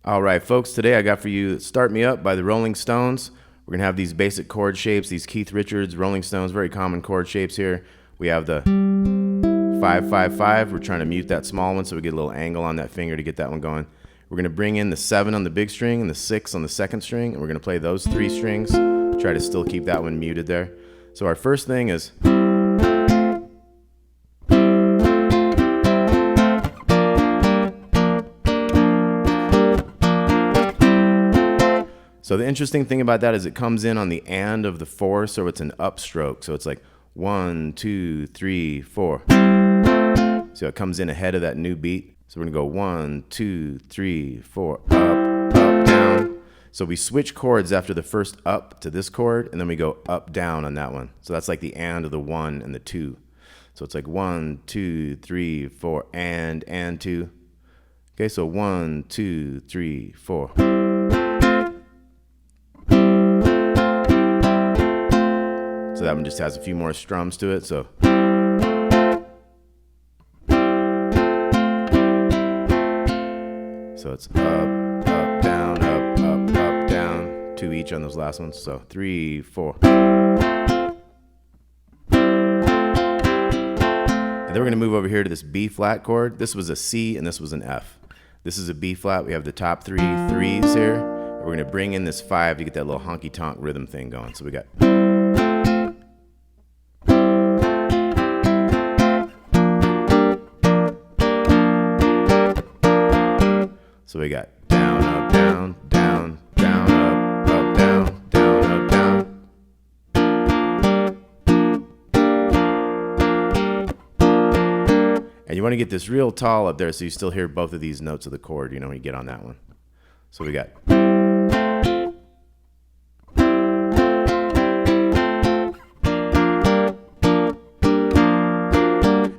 All right, folks, today I got for you Start Me Up by the Rolling Stones. We're going to have these basic chord shapes, these Keith Richards, Rolling Stones, very common chord shapes here. We have the 5-5-5. We're trying to mute that small one so we get a little angle on that finger to get that one going. We're going to bring in the 7 on the big string and the 6 on the second string, and we're going to play those 3 strings. Try to still keep that one muted there. So our first thing is... So the interesting thing about that is it comes in on the and of the 4, so it's an upstroke. So it's like 1, 2, 3, 4. So it comes in ahead of that new beat. So we're gonna go 1, 2, 3, 4, up, up, down. So we switch chords after the first up to this chord, and then we go up, down on that one. So that's like the and of the 1 and the 2. So it's like 1, 2, 3, 4, and 2. Okay, so 1, 2, 3, 4. So that one just has a few more strums to it. So it's up, up, down, up, up, up, down. 2 each on those last ones. So 3, 4. And then we're going to move over here to this B flat chord. This was a C and this was an F. This is a B flat. We have the top 3 threes here. And we're going to bring in this 5 to get that little honky tonk rhythm thing going. So we got... So we got down, up, down, down, down, up, down, down, up, down. And you want to get this real tall up there so you still hear both of these notes of the chord, you know, when you get on that one. So we got...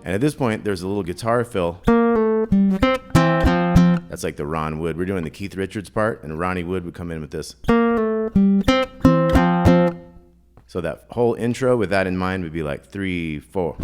And at this point, there's a little guitar fill. That's like the Ron Wood. We're doing the Keith Richards part, and Ronnie Wood would come in with this. So that whole intro with that in mind would be like 3, 4.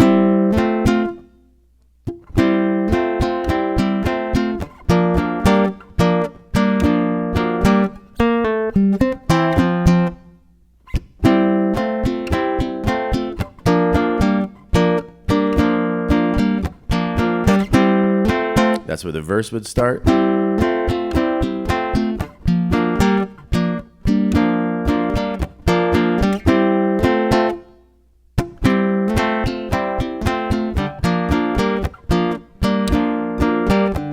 That's where the verse would start.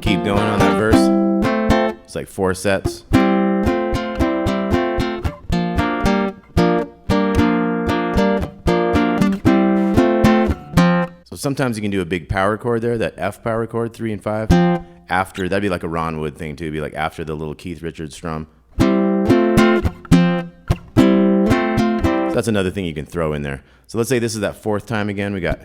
Keep going on that verse. It's like 4 sets. So sometimes you can do a big power chord there, that F power chord, 3 and 5. After, that'd be like a Ron Wood thing too, it'd be like after the little Keith Richards strum. So that's another thing you can throw in there. So let's say this is that 4th time again, we got.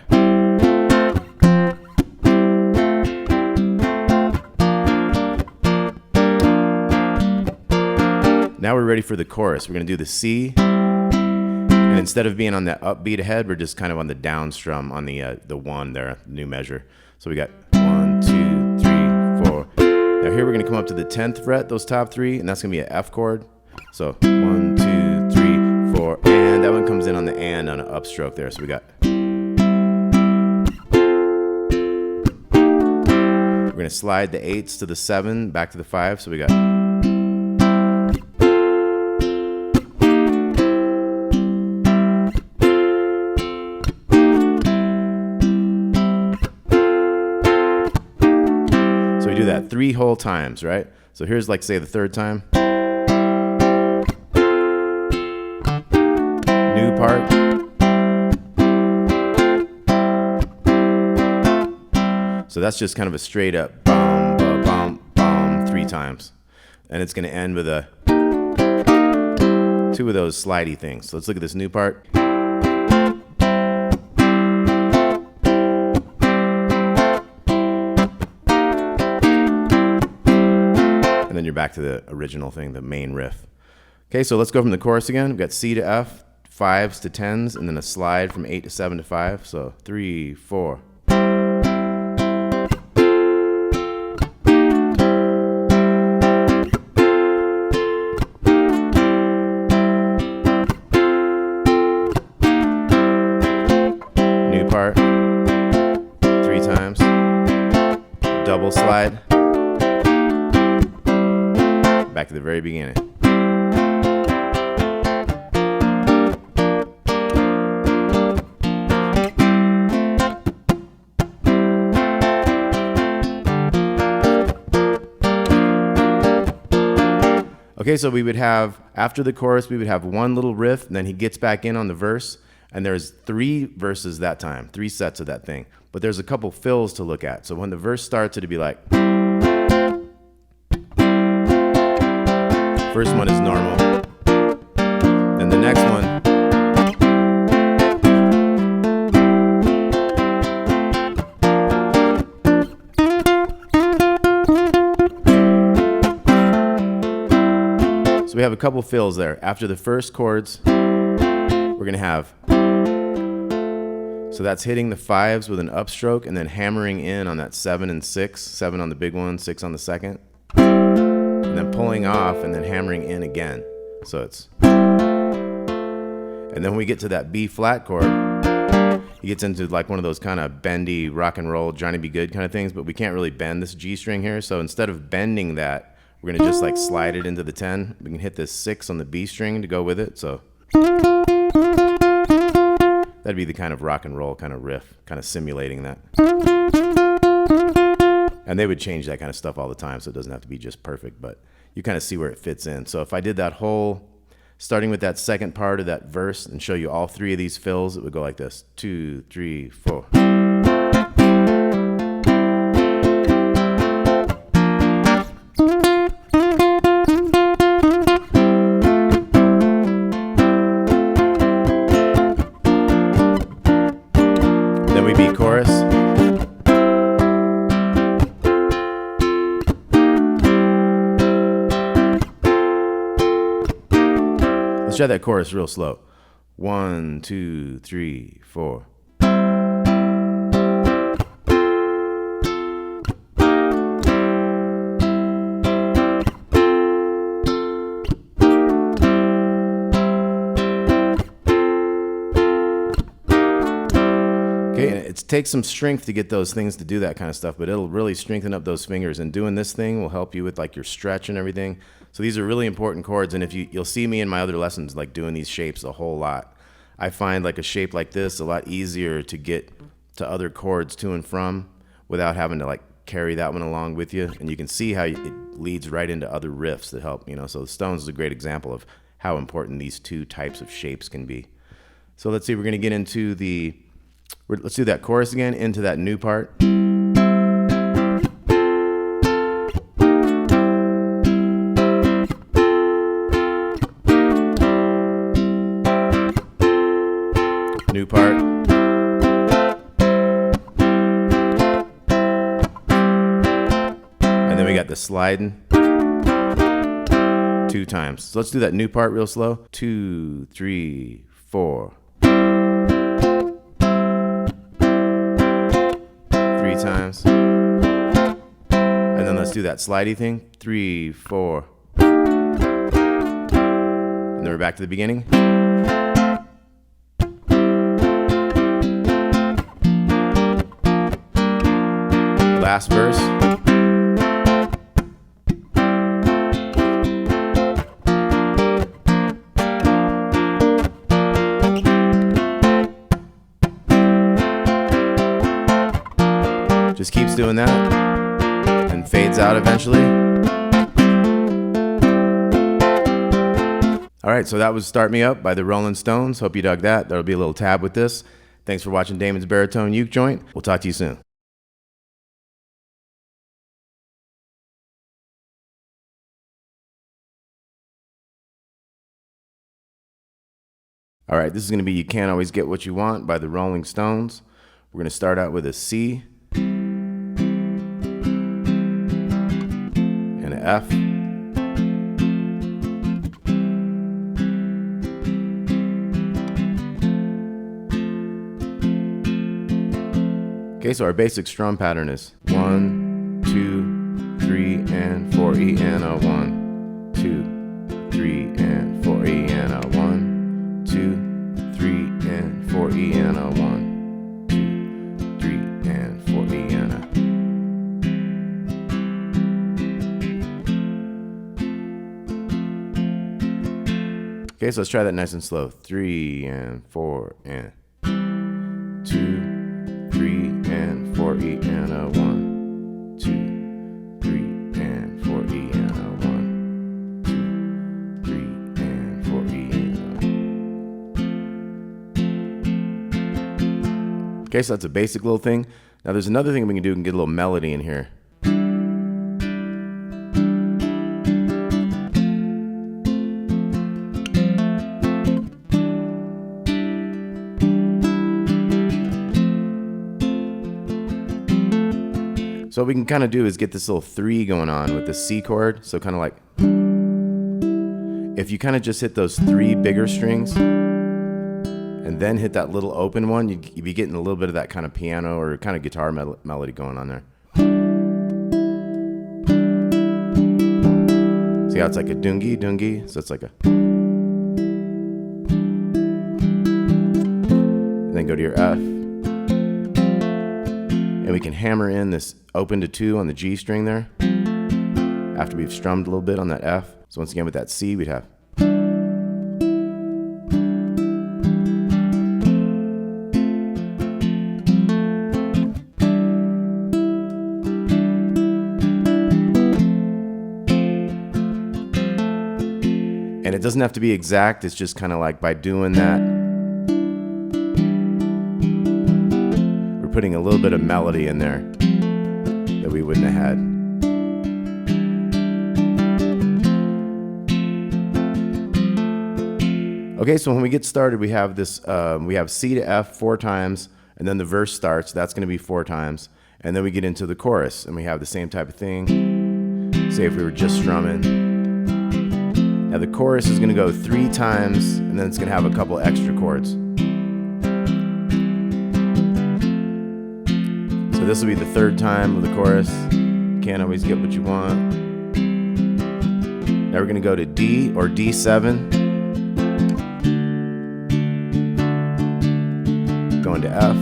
Now we're ready for the chorus. We're gonna do the C. And instead of being on that upbeat ahead, we're just kind of on the down strum on the 1 there, new measure. So we got 1, 2, 3, 4. Now here we're going to come up to the 10th fret, those top 3, and that's going to be an F chord. So 1, 2, 3, 4, and that one comes in on the and on an upstroke there. So we got. We're going to slide the 8s to the 7, back to the 5. So we got. So we do that 3 whole times, right? So here's like, say, the 3rd time. New part. So that's just kind of a straight up bum, bum, bum, bum, 3 times. And it's going to end with a 2 of those slidey things. So let's look at this new part. And then you're back to the original thing, the main riff. Okay, so let's go from the chorus again. We've got C to F, 5s to 10s, and then a slide from 8 to 7 to 5. So 3, 4. double slide. Back to the very beginning. Okay, so we would have, after the chorus, we would have one little riff, and then he gets back in on the verse, and there's 3 verses that time, 3 sets of that thing. But there's a couple fills to look at. So when the verse starts, it'd be like, first one is normal. Then the next one, so we have a couple fills there. After the first chords, we're gonna have, so that's hitting the 5s with an upstroke and then hammering in on that 7 and 6, 7 on the big one, 6 on the second, and then pulling off and then hammering in again. So it's, and then when we get to that B flat chord, he gets into like one of those kind of bendy rock and roll Johnny B. Good kind of things, but we can't really bend this G string here. So instead of bending that, we're gonna just like slide it into the 10. We can hit this 6 on the B string to go with it. So that'd be the kind of rock and roll kind of riff, kind of simulating that. And they would change that kind of stuff all the time, so it doesn't have to be just perfect, but you kind of see where it fits in. So if I did that whole, starting with that second part of that verse and show you all 3 of these fills, it would go like this: 2, 3, 4. Then we beat chorus. Let's try that chorus real slow. 1, 2, 3, 4. Okay, and it takes some strength to get those things to do that kind of stuff, but it'll really strengthen up those fingers, and doing this thing will help you with like your stretch and everything. So these are really important chords, and if you'll see me in my other lessons like doing these shapes a whole lot. I find like a shape like this a lot easier to get to other chords to and from without having to like carry that one along with you, and you can see how it leads right into other riffs that help, you know. So the Stones is a great example of how important these 2 types of shapes can be. So let's see, we're gonna get into let's do that chorus again, into that new part. New part. And then we got the sliding 2 times. So let's do that new part real slow. 2, 3, 4. 3 times. And then let's do that slidey thing. 3, 4. And then we're back to the beginning. Last verse. Just keeps doing that and fades out eventually. All right, so that was Start Me Up by the Rolling Stones. Hope you dug that. There'll be a little tab with this. Thanks for watching Damon's Baritone Uke Joint. We'll talk to you soon. All right, this is going to be You Can't Always Get What You Want by the Rolling Stones. We're going to start out with a C and an F. Okay, so our basic strum pattern is 1, 2, 3, and 4 E and a 1, 2, 3, and 4 E and a 1, 2, 3, and 4 E and a 1, 2, 3, and 4 E and a. Okay, so let's try that nice and slow. 3 and 4 and 2, 3 and 4 E and a 1, 2, 3 and 4 E and a 1, 2, 3 and 4 E and a. Okay, so that's a basic little thing. Now there's another thing we can do. We can get a little melody in here. So what we can kind of do is get this little 3 going on with the C chord. So kind of like, if you kind of just hit those 3 bigger strings and then hit that little open one, you'd be getting a little bit of that kind of piano or kind of guitar melody going on there. See how it's like a dungy dungy? So it's like a, and then go to your F. And we can hammer in this open to 2 on the G string there after we've strummed a little bit on that F. So once again with that C we'd have. And it doesn't have to be exact, it's just kind of like by doing that, we're putting a little bit of melody in there that we wouldn't have had. Okay, so when we get started, we have this, we have C to F 4 times, and then the verse starts, that's gonna be 4 times. And then we get into the chorus, and we have the same type of thing. Say if we were just strumming. Now the chorus is going to go 3 times, and then it's going to have a couple extra chords. So this will be the 3rd time of the chorus. Can't always get what you want. Now we're going to go to D or D7. Going to F.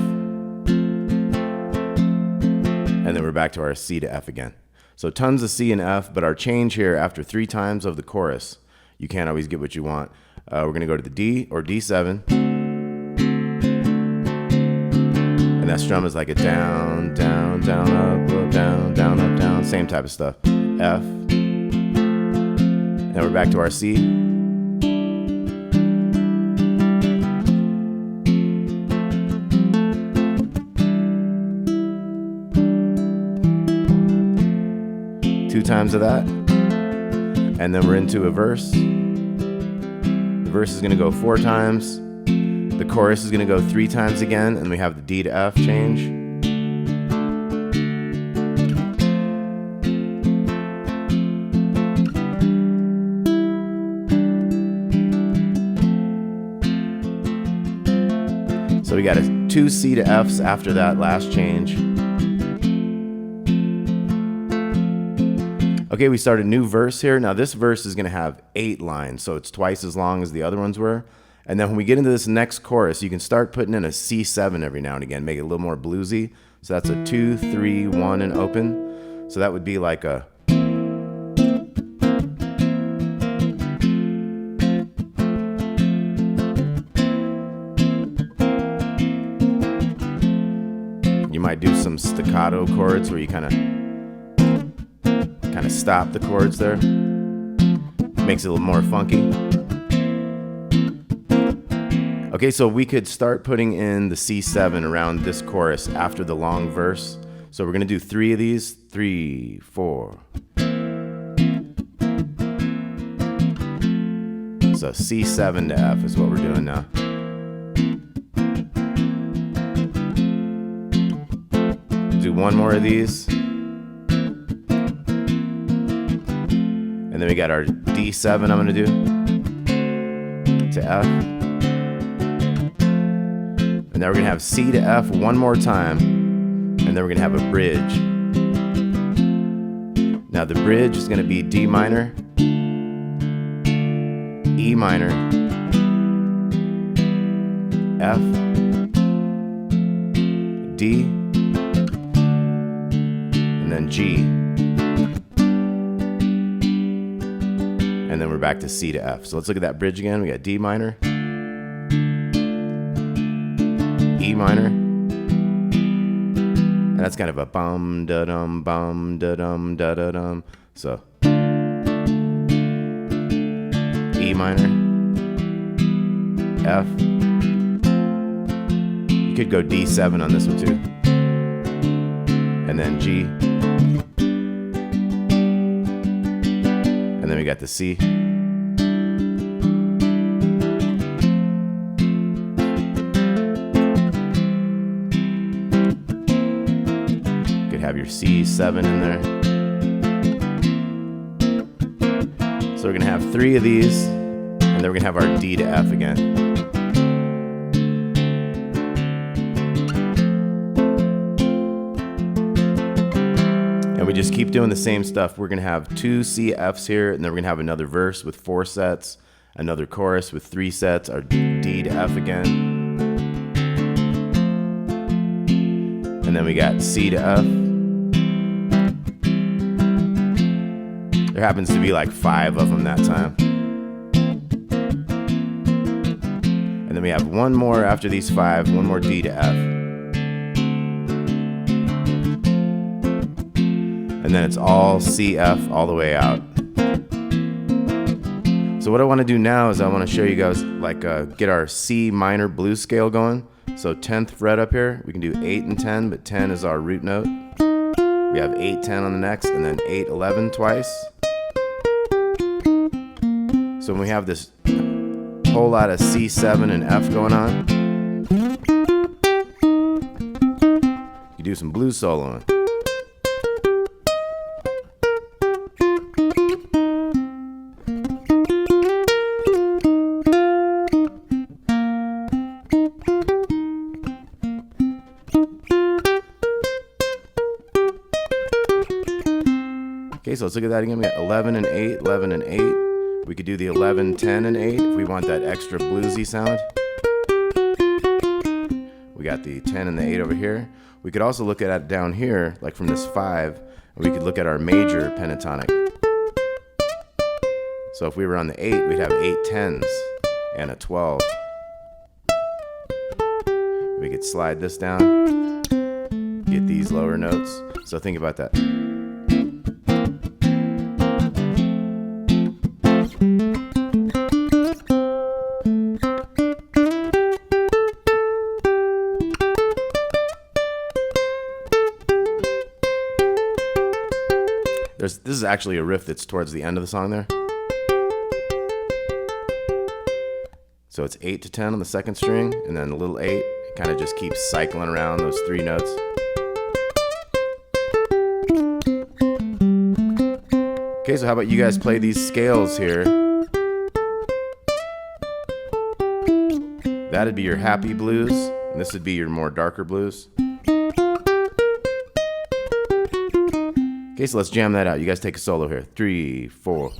And then we're back to our C to F again. So tons of C and F, but our change here after 3 times of the chorus, you can't always get what you want. We're going to go to the D or D7. And that strum is like a down, down, down, up, down, down, up, down. Same type of stuff. F. Now we're back to our C. Two times of that. And then we're into a verse. The verse is going to go 4 times. The chorus is going to go 3 times again, and we have the D to F change. So we got 2 C to Fs after that last change. Okay, we start a new verse here. Now this verse is going to have 8 lines, so it's twice as long as the other ones were. And then when we get into this next chorus, you can start putting in a C7 every now and again, make it a little more bluesy. So that's a 2, 3, 1, and open. So that would be like a. You might do some staccato chords where you kind of stop the chords there. Makes it a little more funky. Okay, so we could start putting in the C7 around this chorus after the long verse. So we're gonna do 3 of these. 3, 4. So C7 to F is what we're doing now. Do 1 more of these. And then we got our D7 I'm going to do to F. And now we're going to have C to F 1 more time. And then we're going to have a bridge. Now the bridge is going to be D minor, E minor, F, D, and then G. And and then we're back to C to F. So let's look at that bridge again. We got D minor, E minor, and that's kind of a bum da dum da da dum. So E minor, F. You could go D7 on this one too, and then G, and then we got the C. Have your C7 in there. So we're gonna have 3 of these, and then we're gonna have our D to F again. And we just keep doing the same stuff. We're gonna have 2 C Fs here, and then we're gonna have another verse with 4 sets, another chorus with 3 sets, our D to F again. And then we got C to F. There happens to be like 5 of them that time. And then we have one more after these 5, one more D to F. And then it's all C, F all the way out. So what I want to do now is I want to show you guys like get our C minor blues scale going. So 10th fret up here, we can do 8 and 10, but 10 is our root note. We have 8, 10 on the next, and then 8, 11 twice. So when we have this whole lot of C7 and F going on, you do some blues soloing. Okay, so let's look at that again. We got 11 and 8, 11 and 8. We could do the 11, 10, and 8 if we want that extra bluesy sound. We got the 10 and the 8 over here. We could also look at it down here, like from this 5, and we could look at our major pentatonic. So if we were on the 8, we'd have 8 10s and a 12. We could slide this down, get these lower notes. So think about that. This is actually a riff that's towards the end of the song there. So it's 8 to 10 on the second string, and then a little 8. It kind of just keeps cycling around those 3 notes. Okay, so how about you guys play these scales here? That'd be your happy blues, and this would be your more darker blues. Okay, so let's jam that out. You guys take a solo here. 3, 4.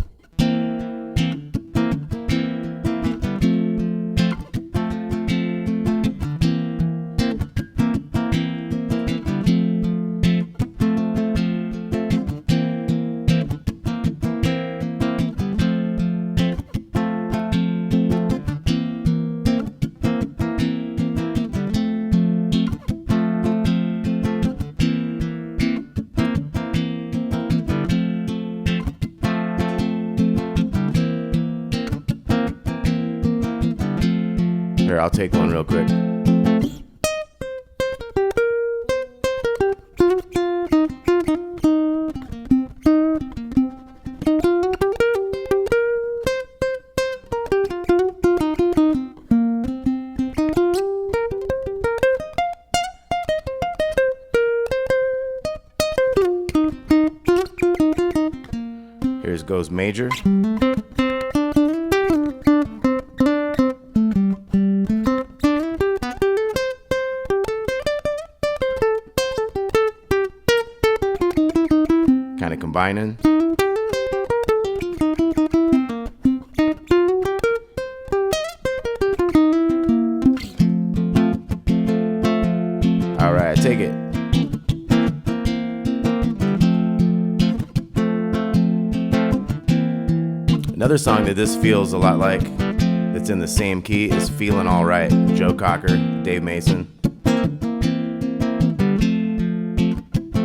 Here, I'll take one real quick. Here's goes major. Kind of combining. All right, take it. Another song that this feels a lot like, that's in the same key, is Feelin' Alright, Joe Cocker, Dave Mason.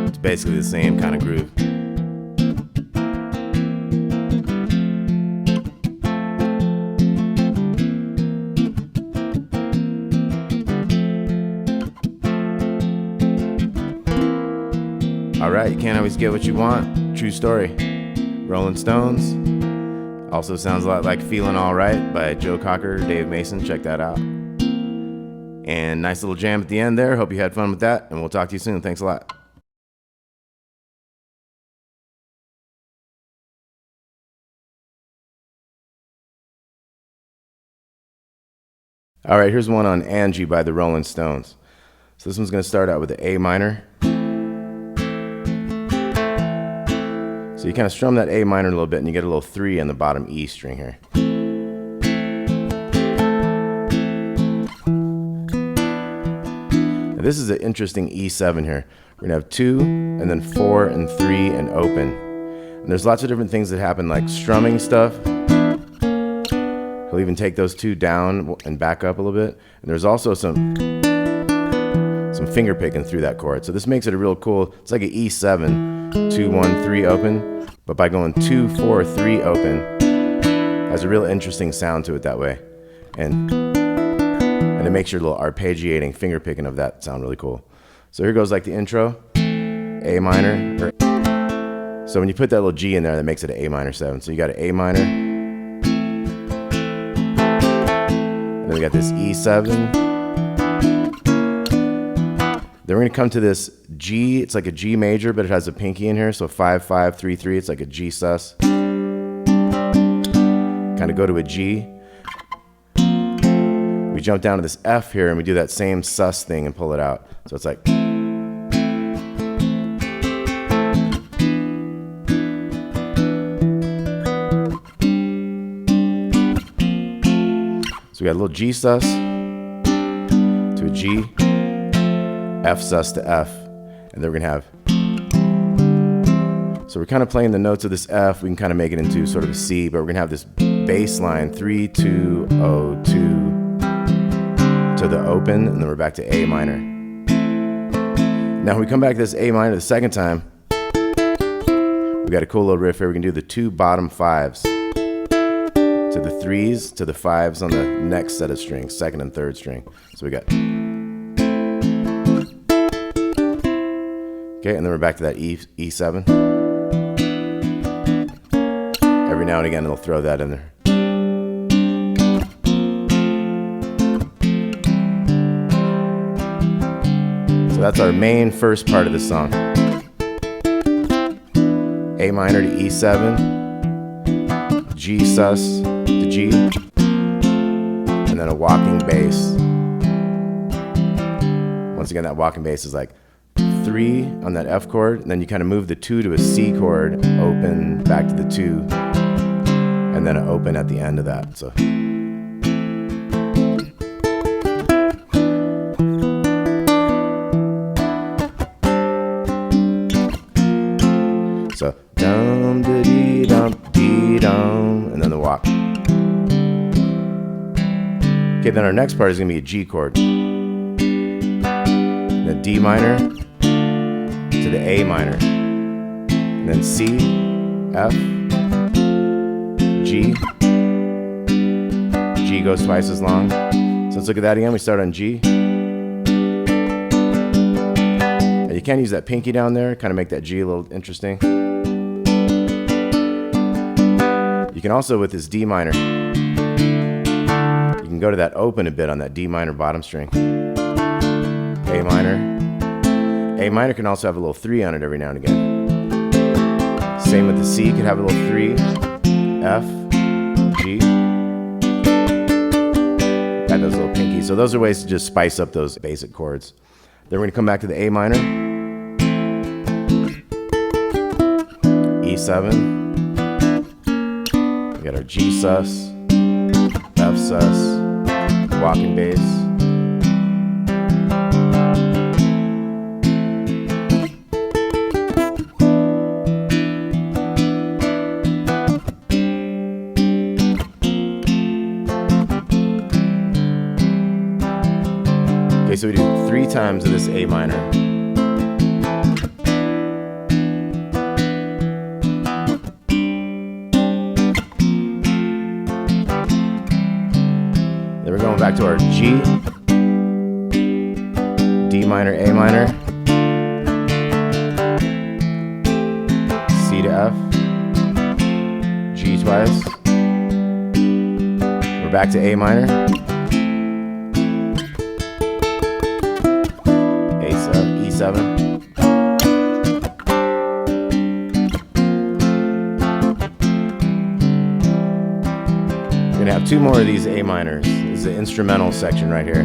It's basically the same kind of groove. Alright, you can't always get what you want. True story. Rolling Stones. Also sounds a lot like Feelin' Alright by Joe Cocker, Dave Mason. Check that out. And nice little jam at the end there. Hope you had fun with that, and we'll talk to you soon. Thanks a lot. Alright, here's one on Angie by the Rolling Stones. So this one's going to start out with the A minor. So you kind of strum that A minor a little bit, and you get a little 3 on the bottom E string here. Now this is an interesting E7 here. We're going to have 2, and then 4, and 3, and open. And there's lots of different things that happen, like strumming stuff. He'll even take those 2 down and back up a little bit. And there's also some finger picking through that chord. So this makes it a real cool, it's like an E7, 2, 1, 3 open, but by going 2, 4, 3 open, has a real interesting sound to it that way. And it makes your little arpeggiating finger picking of that sound really cool. So here goes like the intro, A minor. So when you put that little G in there, that makes it an A minor 7. So you got an A minor, and then we got this E7. Then we're going to come to this G. It's like a G major, but it has a pinky in here. So 5, 5, 3, 3. It's like a G sus. Kind of go to a G. We jump down to this F here, and we do that same sus thing and pull it out. So it's like. So we got a little G sus to a G. F sus to F, and then we're gonna have, so we're kind of playing the notes of this F. We can kind of make it into sort of a C, but we're gonna have this bass line 3, 2, 0, 2 to the open, and then we're back to A minor. Now when we come back to this A minor the second time, we got a cool little riff here. We can do the 2 bottom 5s to the 3s to the 5s on the next set of strings, second and third string. So we got. Okay, and then we're back to that E7. Every now and again, it'll throw that in there. So that's our main first part of the song. A minor to E7, G sus to G, and then a walking bass. Once again, that walking bass is like 3 on that F chord, and then you kind of move the 2 to a C chord, open, back to the 2, and then an open at the end of that. So dum da dee dum, and then the walk. Okay, then our next part is gonna be a G chord, the D minor to the A minor, and then C, F, G. G goes twice as long. So let's look at that again. We start on G. And you can use that pinky down there, kind of make that G a little interesting. You can also, with this D minor, you can go to that open a bit on that D minor bottom string. A minor. A minor can also have a little 3 on it every now and again. Same with the C, could have a little 3. F, G. Got those little pinkies. So those are ways to just spice up those basic chords. Then we're going to come back to the A minor. E7. We got our G sus, F sus, walking bass. times of this A minor. Then we're going back to our G, D minor, A minor, C to F, G twice. We're back to A minor, E7. We're gonna have 2 more of these A minors. This is the instrumental section right here.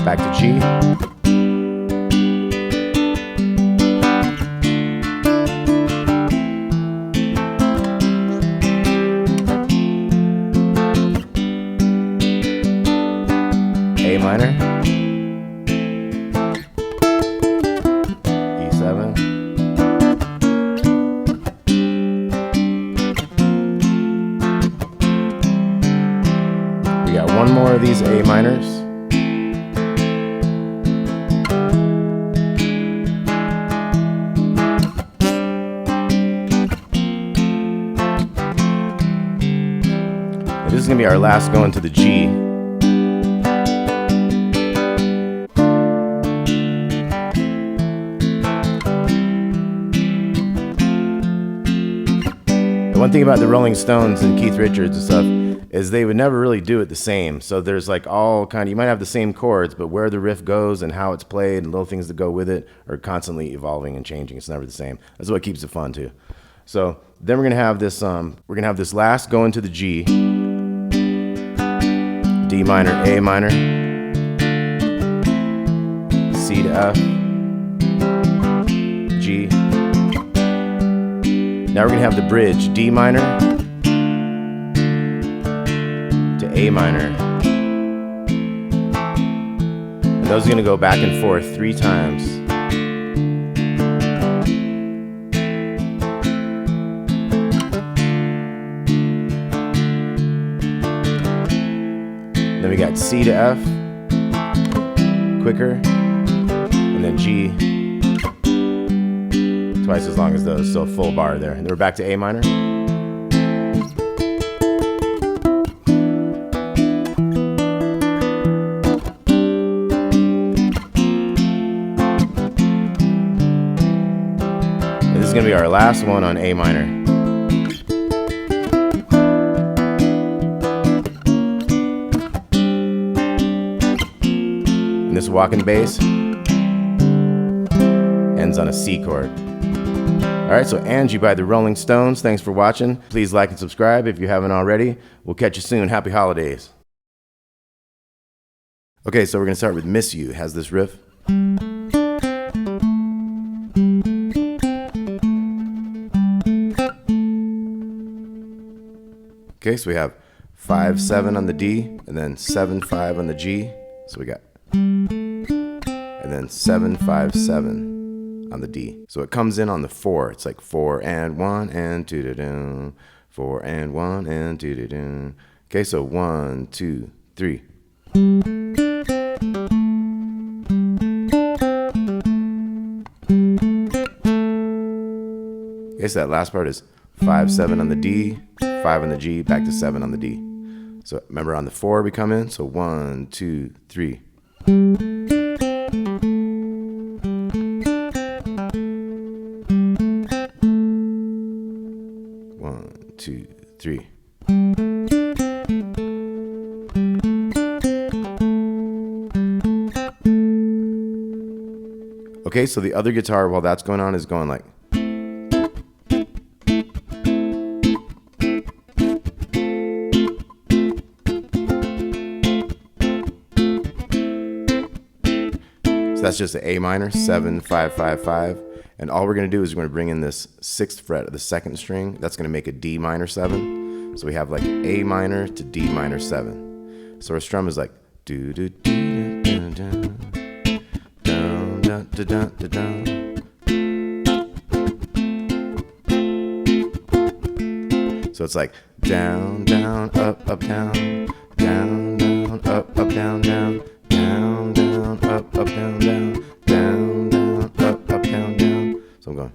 Back to G. A minor. E7. We got 1 more of these A minors. This is going to be our last going to the G. The one thing about the Rolling Stones and Keith Richards and stuff is they would never really do it the same. So there's like all kind of, you might have the same chords, but where the riff goes and how it's played and little things that go with it are constantly evolving and changing. It's never the same. That's what keeps it fun too. So then we're going to have this, last going to the G. D minor, A minor, C to F, G. Now we're going to have the bridge, D minor to A minor. And those are going to go back and forth 3 times. Then we got C to F, quicker, and then G, twice as long as those, so full bar there. And then we're back to A minor. And this is going to be our last one on A minor. This walking bass ends on a C chord. Alright, so Angie by the Rolling Stones. Thanks for watching. Please like and subscribe if you haven't already. We'll catch you soon. Happy holidays. Okay, so we're going to start with Miss You. It has this riff. Okay, so we have 5-7 on the D, and then 7-5 on the G. So we got, and then 7-5-7 on the D. So it comes in on the 4. It's like 4 and 1 and 2 da doo, 4 and 1 and 2 da doo. Okay, so 1, 2, 3. Okay, so that last part is 5-7 on the D, 5 on the G, back to 7 on the D. So remember on the 4 we come in, so 1, 2, 3. 1, 2, 3. Okay, so the other guitar while that's going on is going like. That's just an A minor, 7, 5, 5, 5. And all we're going to do is we're going to bring in this 6th fret of the 2nd string. That's going to make a D minor 7. So we have like A minor to D minor 7. So our strum is like do do do do do down down down down. So it's like down down up up down down down up up down down down down up up down down down down up up down down. So I'm going.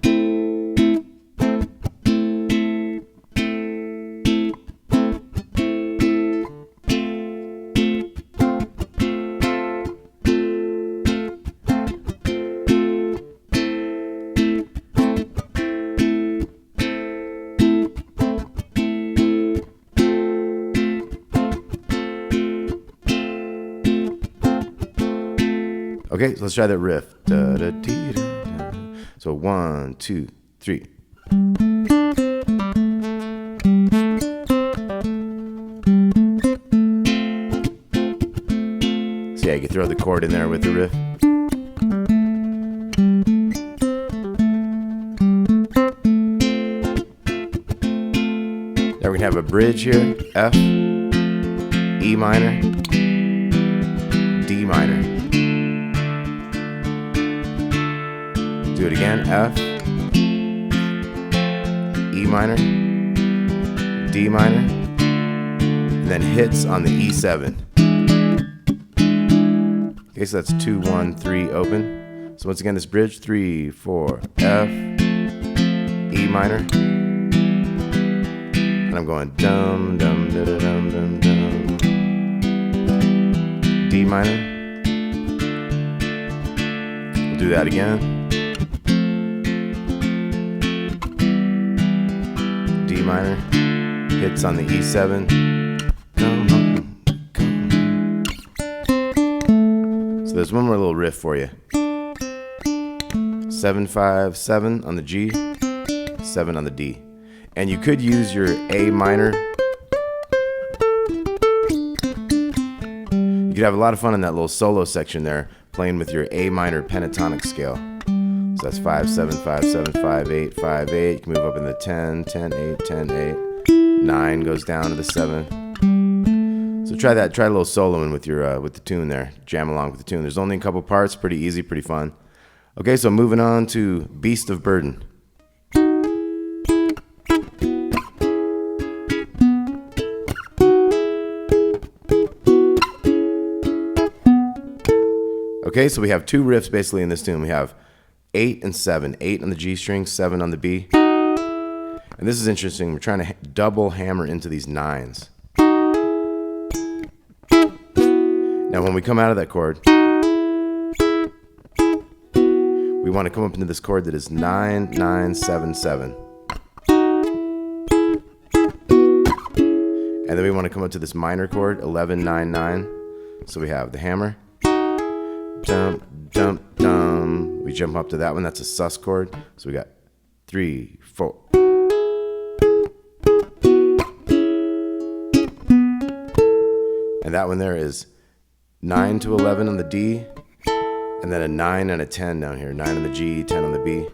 Okay, so let's try that riff. Da, da, dee, da, da. So 1, 2, 3. So yeah, you can throw the chord in there with the riff. Now we're gonna have a bridge here. F, E minor, D minor. Do it again, F, E minor, D minor, and then hits on the E7. Okay, so that's 2, 1, 3, open. So once again, this bridge, 3, 4, F, E minor, and I'm going dum, dum, da, da, dum, dum, dum, D minor. We'll do that again. D minor, hits on the E7. Come home, come home. So there's one more little riff for you. 7, 5, 7 on the G, 7 on the D. And you could use your A minor. You could have a lot of fun in that little solo section there, playing with your A minor pentatonic scale. So that's 5, 7, 5, 7, 5, 8, 5, 8. You can move up in the 10, 10, 8, 10, 8. 9 goes down to the 7. So try that. Try a little soloing with your with the tune there. Jam along with the tune. There's only a couple parts. Pretty easy, pretty fun. Okay, so moving on to Beast of Burden. Okay, so we have two riffs basically in this tune. We have 8 and 7. 8 on the G string, 7 on the B. And this is interesting. We're trying to double hammer into these 9s. Now when we come out of that chord, we want to come up into this chord that is 9, 9, 7, 7. And then we want to come up to this minor chord, 11, 9, 9. So we have the hammer. Dum, dum, dum. We jump up to that one. That's a sus chord. So we got 3, 4. And that one there is 9 to 11 on the D, and then a 9 and a 10 down here. 9 on the G, 10 on the B.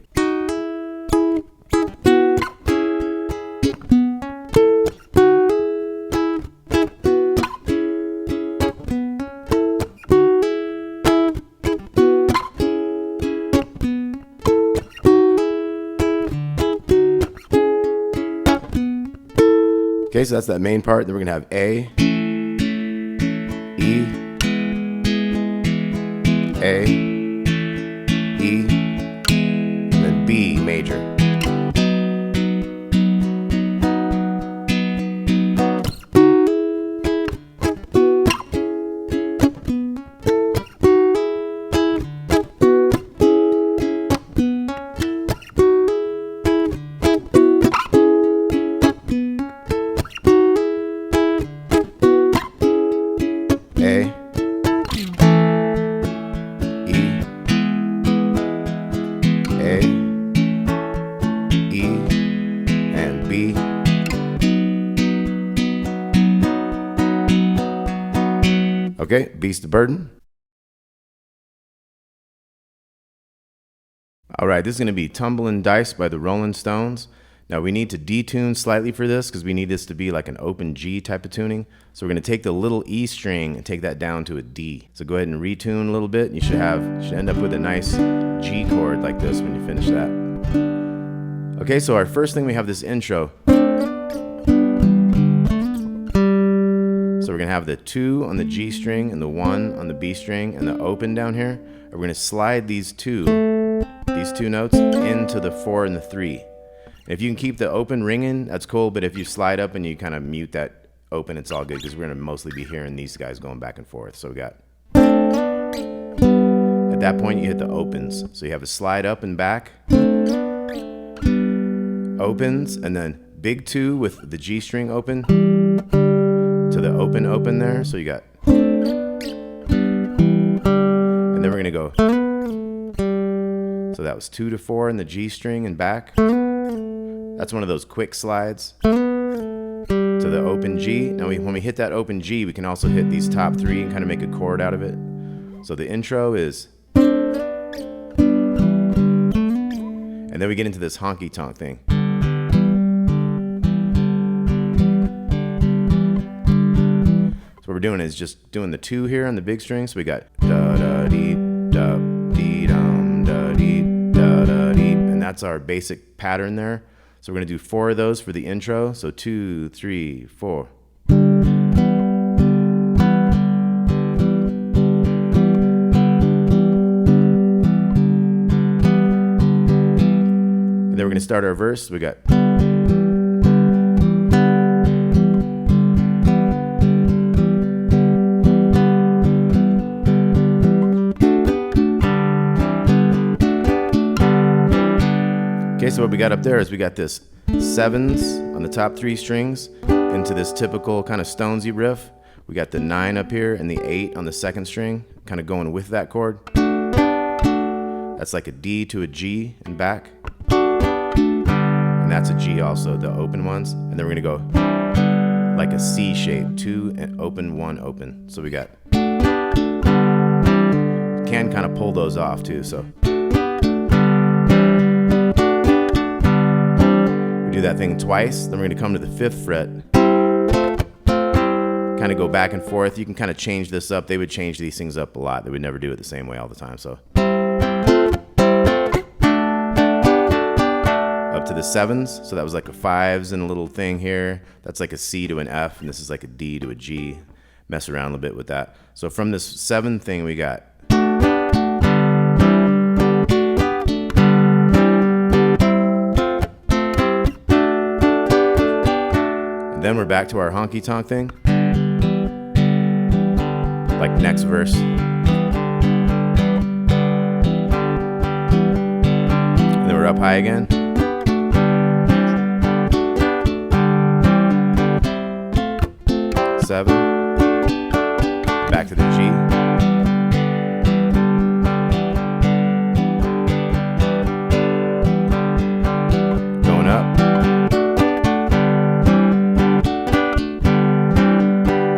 Okay, so that's that main part. Then we're going to have A, E, A, E, and then B major. A, E, A, E, and B. Okay, Beast of Burden. All right, this is going to be Tumbling Dice by the Rolling Stones. Now we need to detune slightly for this because we need this to be like an open G type of tuning. So we're going to take the little E string and take that down to a D. So go ahead and retune a little bit. You should end up with a nice G chord like this when you finish that. Okay, so our first thing, we have this intro. So we're going to have the 2 on the G string and the 1 on the B string and the open down here. And we're going to slide these two notes into the 4 and the 3. If you can keep the open ringing, that's cool, but if you slide up and you kind of mute that open, it's all good because we're going to mostly be hearing these guys going back and forth. So we got, at that point you hit the opens. So you have a slide up and back, opens, and then big 2 with the G string open to the open there. So you got, and then we're going to go, so that was 2 to 4 in the G string and back. That's one of those quick slides to the open G. Now when we hit that open G, we can also hit these top 3 and kind of make a chord out of it. So the intro is, and then we get into this honky tonk thing. So what we're doing is just doing the 2 here on the big string. So we got da da dee da dee dum da dee da da dee, and that's our basic pattern there. So we're going to do 4 of those for the intro. So 2, 3, 4. And then we're going to start our verse. We got, okay, so what we got up there is we got this 7s on the top 3 strings into this typical kind of Stonesy riff. We got the 9 up here and the 8 on the 2nd string, kind of going with that chord. That's like a D to a G and back. And that's a G also, the open ones. And then we're gonna go like a C shape, 2 and open, 1 open. So we got, can kind of pull those off too, so. Do that thing twice, then we're going to come to the 5th fret, kind of go back and forth. You can kind of change this up. They would change these things up a lot. They would never do it the same way all the time. So up to the 7s, so that was like a 5s and a little thing here. That's like a C to an F, and this is like a D to a G. Mess around a little bit with that. So from this 7 thing we got, then we're back to our honky tonk thing, like next verse. And then we're up high again. Seven, back to the G. Going up.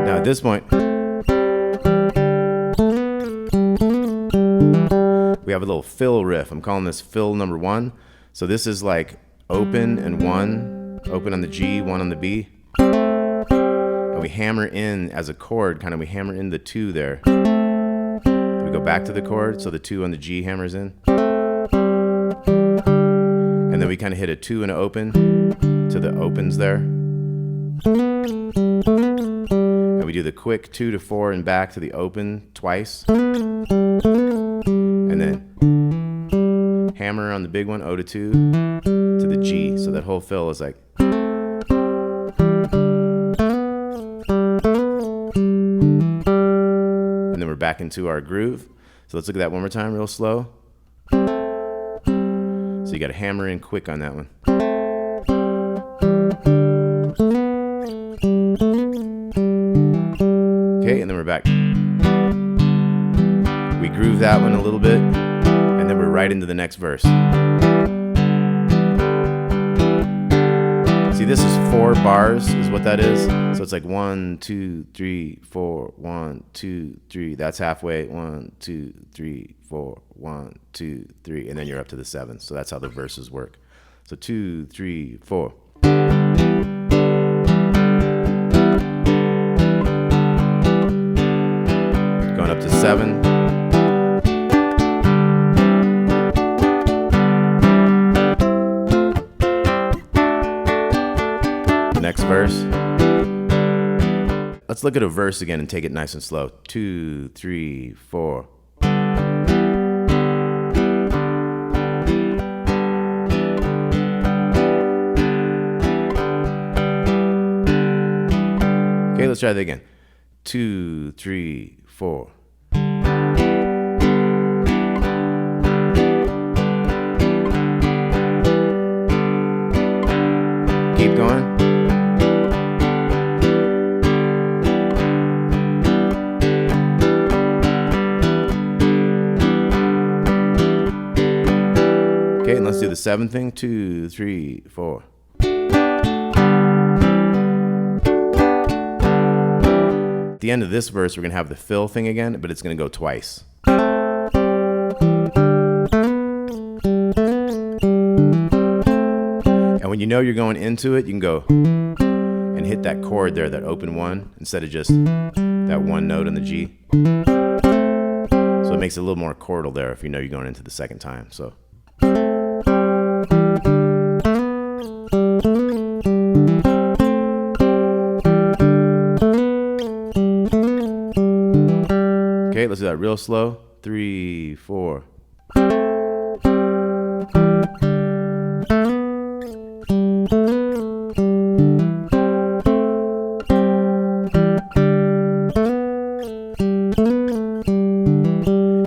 At this point, we have a little fill riff. I'm calling this fill number 1. So this is like open and 1, open on the G, 1 on the B. And we hammer in as a chord, kind of we hammer in the 2 there. We go back to the chord, so the 2 on the G hammers in. And then we kind of hit a 2 and an open to the opens there. And we do the quick 2 to 4 and back to the open twice. And then hammer on the big one, O to 2, to the G. So that whole fill is like. And then we're back into our groove. So let's look at that one more time real slow. So you got to hammer in quick on that one. Okay, and then we're back. We groove that one a little bit, and then we're right into the next verse. See, this is 4 bars is what that is. So it's like 1, 2, 3, 4, 1, 2, 3. That's halfway. 1, 2, 3, 4, 1, 2, 3, and then you're up to the 7. So that's how the verses work. So 2, 3, 4. Going up to 7. Next verse. Let's look at a verse again and take it nice and slow. 2, 3, 4. Okay, let's try that again. 2, 3, 4. Keep going. Okay, and let's do the 7 thing. 2, 3, 4. At the end of this verse, we're going to have the fill thing again, but it's going to go twice. And when you know you're going into it, you can go and hit that chord there, that open one, instead of just that one note on the G. So it makes it a little more chordal there if you know you're going into the second time. So. Okay, let's do that real slow. 3, 4.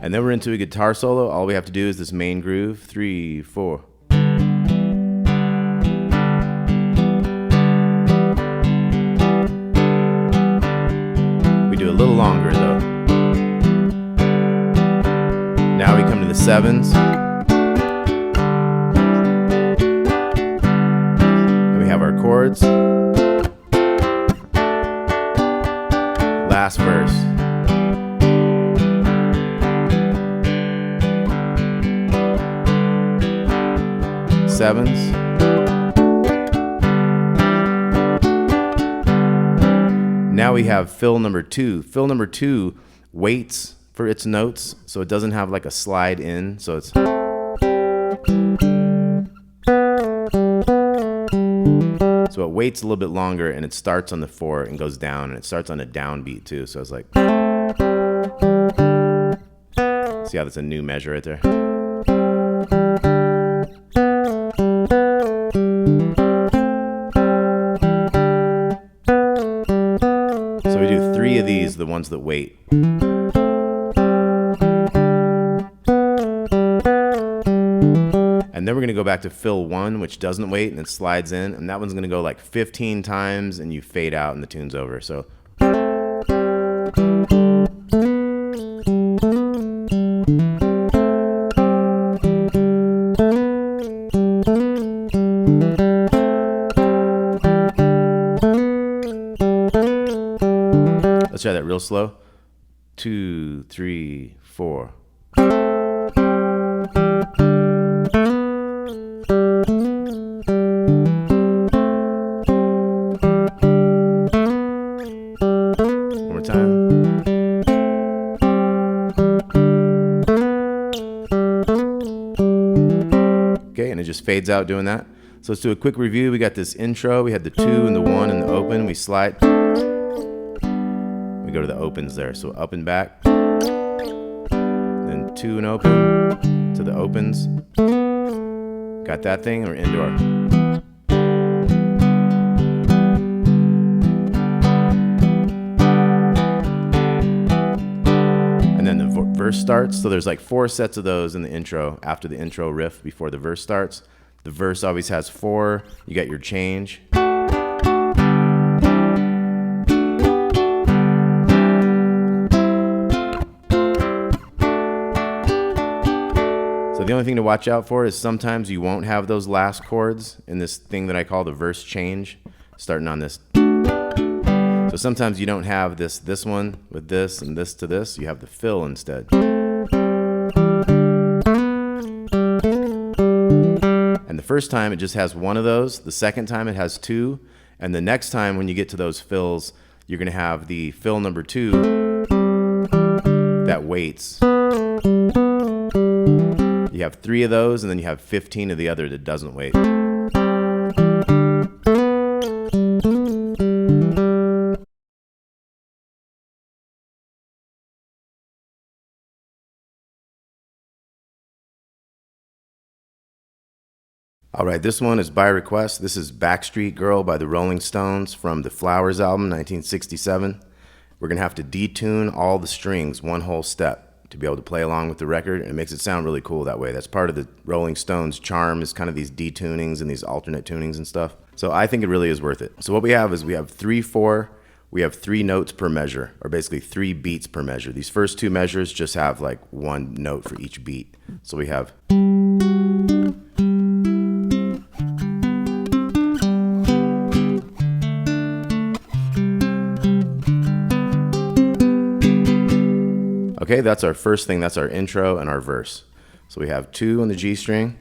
And then we're into a guitar solo. All we have to do is this main groove. 3, 4. We do a little longer though. Now we come to the 7s. And we have our chords. Last verse. Sevens. Now we have fill number 2. Fill number 2 waits for its notes, so it doesn't have like a slide in, so it's. So it waits a little bit longer, and it starts on the 4 and goes down, and it starts on a downbeat too, so it's like. See how that's a new measure right there? So we do 3 of these, the ones that wait. And then we're going to go back to fill 1, which doesn't wait, and it slides in. And that one's going to go like 15 times, and you fade out, and the tune's over. So. Let's try that real slow. 2, 3, 4. And it just fades out doing that. So let's do a quick review. We got this intro. We had the 2 and the 1 and the open. We slide. We go to the opens there. So up and back. Then 2 and open to the opens. Got that thing. We're into our. And then the verse starts. So there's like 4 sets of those in the intro, after the intro riff, before the verse starts. The verse always has 4. You got your change. So the only thing to watch out for is sometimes you won't have those last chords in this thing that I call the verse change, starting on this. So sometimes you don't have this one with this and this to this. You have the fill instead. And the first time it just has one of those, the second time it has two, and the next time when you get to those fills, you're going to have the fill number 2 that waits. You have 3 of those, and then you have 15 of the other that doesn't wait. All right, this one is by request. This is Backstreet Girl by the Rolling Stones from the Flowers album, 1967. We're going to have to detune all the strings one whole step to be able to play along with the record, and it makes it sound really cool that way. That's part of the Rolling Stones charm, is kind of these detunings and these alternate tunings and stuff. So I think it really is worth it. So what we have is we have 3/4. We have 3 notes per measure, or basically 3 beats per measure. These first 2 measures just have like 1 note for each beat. So we have... Okay, that's our first thing. That's our intro and our verse. So we have 2 on the G string.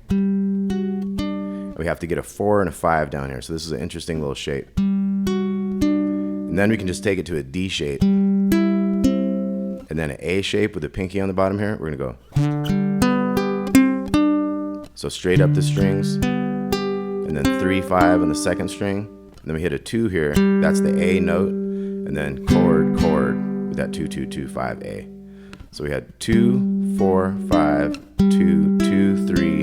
We have to get a 4 and a 5 down here. So this is an interesting little shape. And then we can just take it to a D shape. And then an A shape with a pinky on the bottom here. We're going to go. So straight up the strings. And then 3, 5 on the second string. And then we hit a 2 here. That's the A note. And then chord, chord with that 2, 2, 2, 5, A. So we had 2, 4, 5, 2, 2, 3,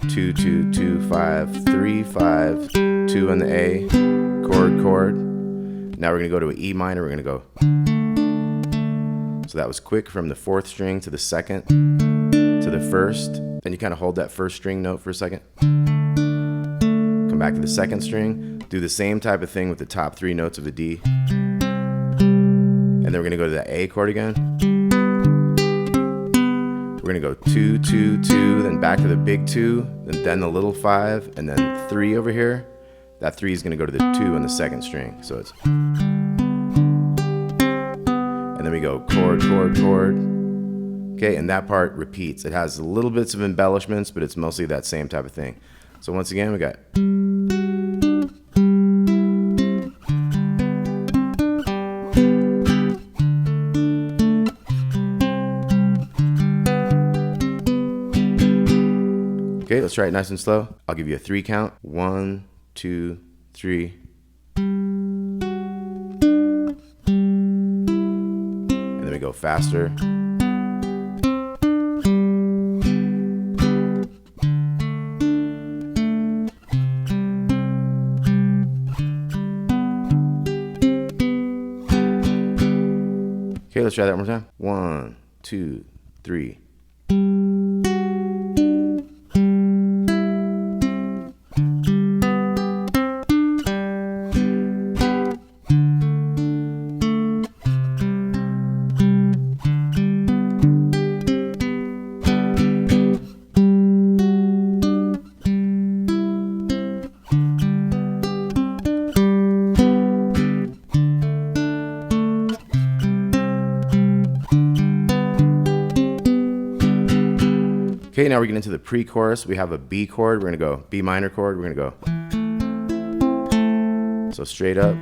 2, 2, 2, 5, 3, 5, 2 on the A, chord, chord. Now we're going to go to an E minor. We're going to go. So that was quick from the 4th string to the 2nd to the 1st. Then you kind of hold that 1st string note for a second. Come back to the 2nd string. Do the same type of thing with the top 3 notes of a D. And then we're going to go to the A chord again. We're going to go 2, 2, 2, then back to the big 2, then the little 5, and then 3 over here. That 3 is going to go to the 2 on the 2nd string. So it's... And then we go chord, chord, chord. Okay, and that part repeats. It has little bits of embellishments, but it's mostly that same type of thing. So once again, we got... Okay, let's try it nice and slow. I'll give you a 3 count. 1, 2, 3. And then we go faster. Okay, let's try that one more time. 1, 2, 3. Okay, now we're getting into the pre-chorus. We have a B chord. We're going to go B minor chord. We're going to go. So straight up,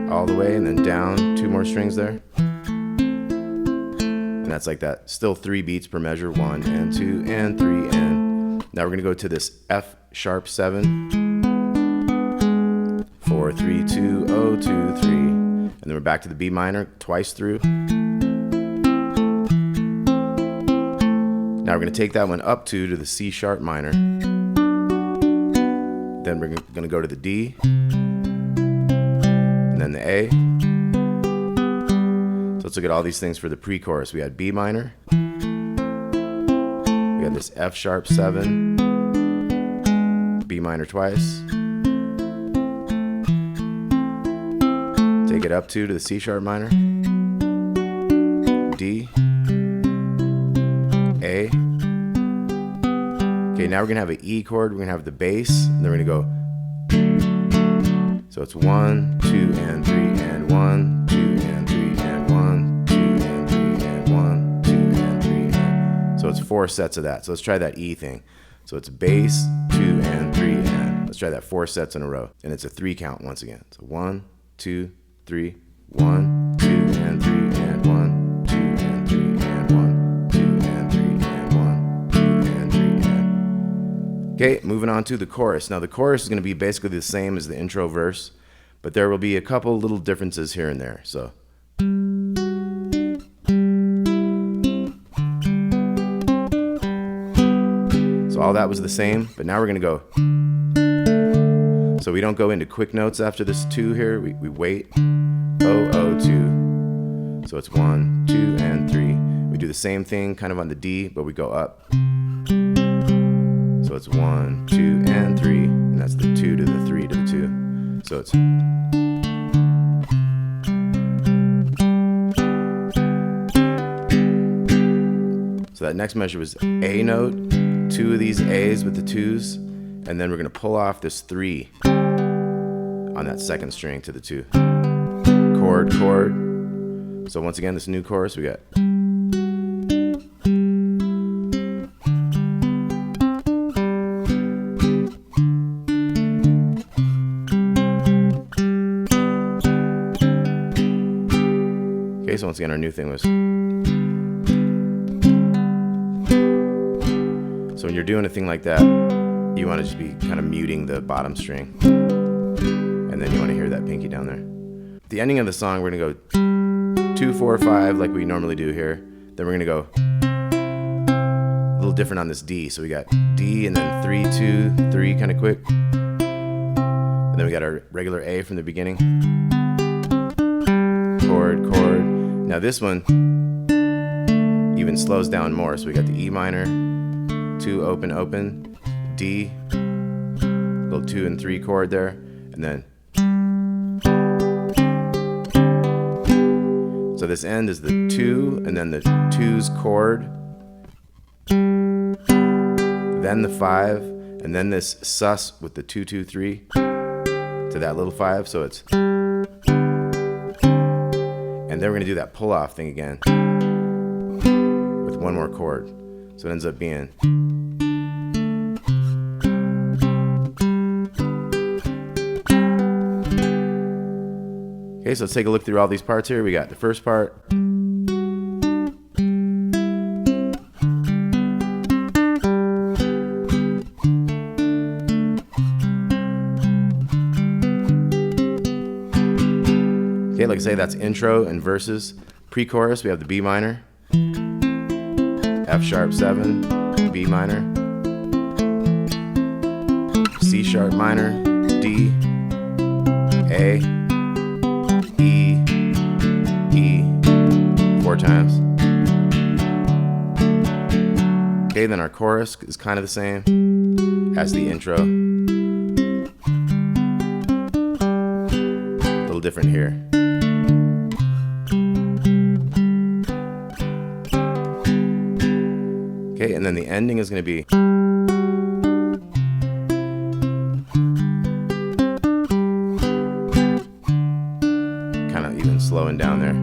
all the way, and then down 2 more strings there. And that's like that. Still 3 beats per measure. 1 and 2 and 3 and. Now we're going to go to this F sharp 7. 4, 3, 2, 0, 2, 3. And then we're back to the B minor twice through. Now we're going to take that one up to the C sharp minor. Then we're going to go to the D. And then the A. So let's look at all these things for the pre-chorus. We had B minor. We had this F sharp 7. B minor twice. Take it up to the C sharp minor. D. A. Okay, now we're going to have an E chord. We're going to have the bass. And then we're going to go. So it's 1, 2, and 3, and 1, 2, and 3, and 1, 2, and 3, and 1, 2, and 3. And... So it's 4 sets of that. So let's try that E thing. So it's bass, 2, and 3 and. Let's try that 4 sets in a row. And it's a 3 count once again. So 1, 2, 3, 1, 2 and 3 and 1, 2 and 3 and 1, 2 and 3 and 1, 2 and 3 and. Okay, moving on to the chorus. Now the chorus is going to be basically the same as the intro verse, but there will be a couple little differences here and there. So all that was the same, but now we're going to go. So we don't go into quick notes after this 2 here. We wait. Oh, oh, 2. So it's 1, 2, and 3. We do the same thing kind of on the D, but we go up. So it's 1, 2, and 3. And that's the 2 to the 3 to the 2. So it's. So that next measure was A note. 2 of these A's with the 2s, and then we're going to pull off this 3 on that second string to the 2. Chord, chord. So once again, this new chorus we got. Okay, so once again, our new thing was. So when you're doing a thing like that, you want to just be kind of muting the bottom string. And then you want to hear that pinky down there. The ending of the song, we're going to go 2, 4, 5 like we normally do here. Then we're going to go a little different on this D. So we got D and then 3, 2, 3 kind of quick. And then we got our regular A from the beginning. Chord, chord. Now this one even slows down more. So we got the E minor. 2 open, open, D, little 2 and 3 chord there, and then. So this end is the 2, and then the 2's chord, then the 5, and then this sus with the 2, 2, 3 to that little 5. So it's. And then we're going to do that pull off thing again with one more chord. So it ends up being. Okay, so let's take a look through all these parts here. We got the first part. Okay, like I say, that's intro and verses. Pre-chorus, we have the B minor. F sharp 7, B minor, C sharp minor, D, A, E, E, 4 times. Okay, then our chorus is kind of the same as the intro. A little different here. Okay, and then the ending is going to be. Kind of even slowing down there.